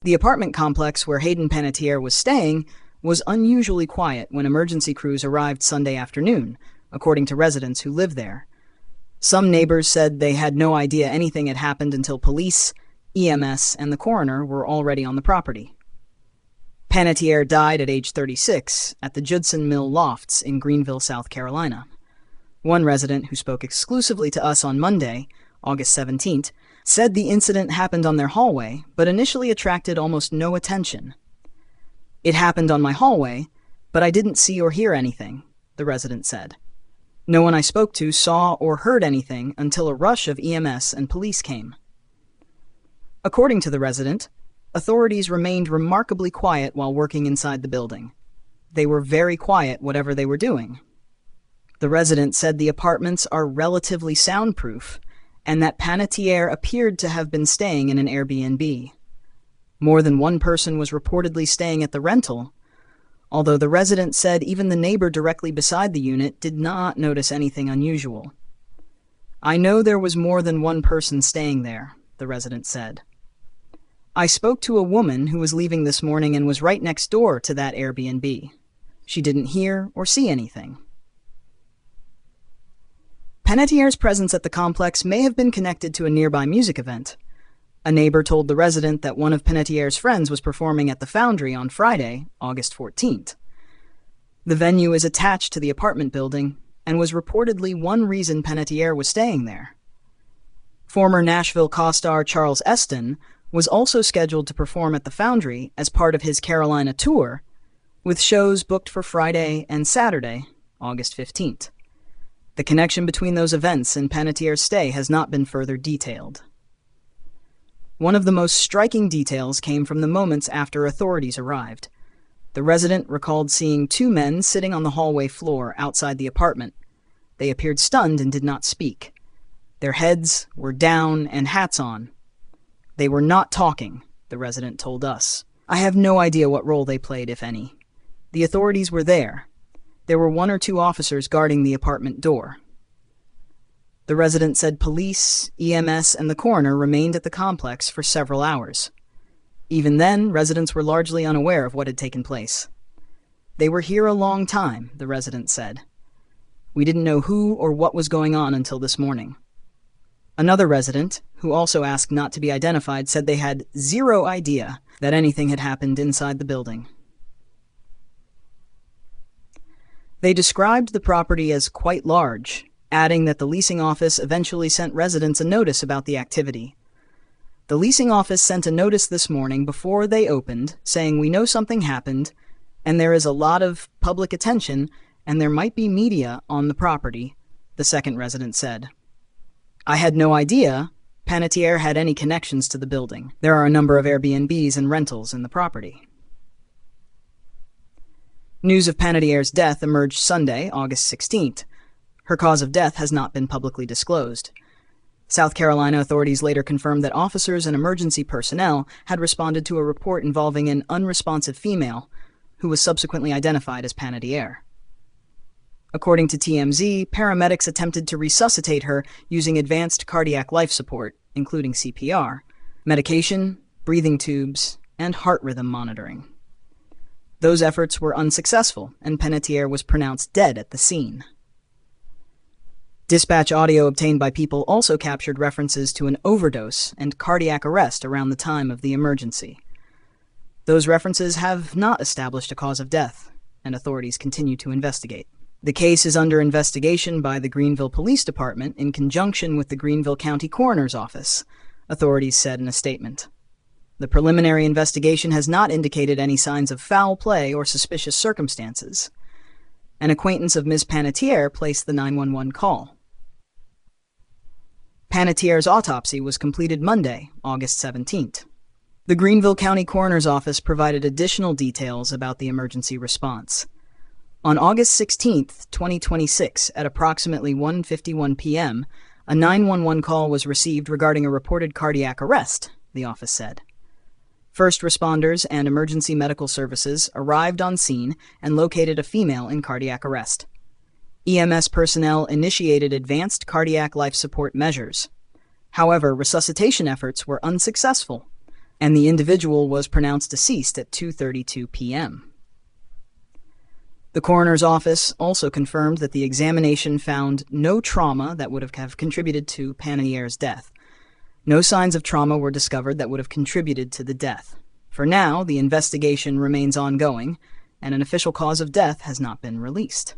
The apartment complex where Hayden Panettiere was staying was unusually quiet when emergency crews arrived Sunday afternoon, according to residents who live there. Some neighbors said they had no idea anything had happened until police, EMS, and the coroner were already on the property. Panettiere died at age 36 at the Judson Mill Lofts in Greenville, South Carolina. One resident who spoke exclusively to us on Monday, August 17th, said the incident happened on their hallway, but initially attracted almost no attention. "It happened on my hallway, but I didn't see or hear anything," the resident said. "No one I spoke to saw or heard anything until a rush of EMS and police came." According to the resident, authorities remained remarkably quiet while working inside the building. They were very quiet whatever they were doing. The resident said the apartments are relatively soundproof and that Panettiere appeared to have been staying in an Airbnb. More than one person was reportedly staying at the rental, although the resident said even the neighbor directly beside the unit did not notice anything unusual. "I know there was more than one person staying there," the resident said. "I spoke to a woman who was leaving this morning and was right next door to that Airbnb. She didn't hear or see anything." Panettiere's presence at the complex may have been connected to a nearby music event. A neighbor told the resident that one of Panettiere's friends was performing at the Foundry on Friday, August 14th. The venue is attached to the apartment building and was reportedly one reason Panettiere was staying there. Former Nashville co-star Charles Esten was also scheduled to perform at the Foundry as part of his Carolina tour, with shows booked for Friday and Saturday, August 15th. The connection between those events and Panettiere's stay has not been further detailed. One of the most striking details came from the moments after authorities arrived. The resident recalled seeing two men sitting on the hallway floor outside the apartment. They appeared stunned and did not speak. Their heads were down and hats on. "They were not talking," the resident told us. "I have no idea what role they played, if any. The authorities were there. There were one or two officers guarding the apartment door." The resident said police, EMS, and the coroner remained at the complex for several hours. Even then, residents were largely unaware of what had taken place. "They were here a long time," the resident said. "We didn't know who or what was going on until this morning." Another resident, who also asked not to be identified, said they had zero idea that anything had happened inside the building. They described the property as quite large, adding that the leasing office eventually sent residents a notice about the activity. "The leasing office sent a notice this morning before they opened, saying we know something happened, and there is a lot of public attention, and there might be media on the property," the second resident said. "I had no idea Panettiere had any connections to the building. There are a number of Airbnbs and rentals in the property." News of Panettiere's death emerged Sunday, August 16th. Her cause of death has not been publicly disclosed. South Carolina authorities later confirmed that officers and emergency personnel had responded to a report involving an unresponsive female, who was subsequently identified as Panettiere. According to TMZ, paramedics attempted to resuscitate her using advanced cardiac life support, including CPR, medication, breathing tubes, and heart rhythm monitoring. Those efforts were unsuccessful, and Panettiere was pronounced dead at the scene. Dispatch audio obtained by People also captured references to an overdose and cardiac arrest around the time of the emergency. Those references have not established a cause of death, and authorities continue to investigate. The case is under investigation by the Greenville Police Department in conjunction with the Greenville County Coroner's Office, authorities said in a statement. The preliminary investigation has not indicated any signs of foul play or suspicious circumstances. An acquaintance of Ms. Panettiere placed the 911 call. Panettiere's autopsy was completed Monday, August 17th. The Greenville County Coroner's Office provided additional details about the emergency response. On August 16th, 2026, at approximately 1:51 p.m., a 911 call was received regarding a reported cardiac arrest, the office said. First responders and emergency medical services arrived on scene and located a female in cardiac arrest. EMS personnel initiated advanced cardiac life support measures. However, resuscitation efforts were unsuccessful. and the individual was pronounced deceased at 2:32 p.m. The coroner's office also confirmed that the examination found no trauma that would have contributed to Panettiere's death. No signs of trauma were discovered that would have contributed to the death. For now, the investigation remains ongoing, and an official cause of death has not been released.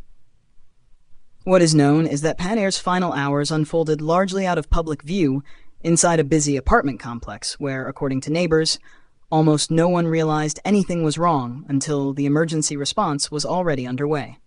What is known is that Panettiere's final hours unfolded largely out of public view inside a busy apartment complex where, according to neighbors, almost no one realized anything was wrong until the emergency response was already underway.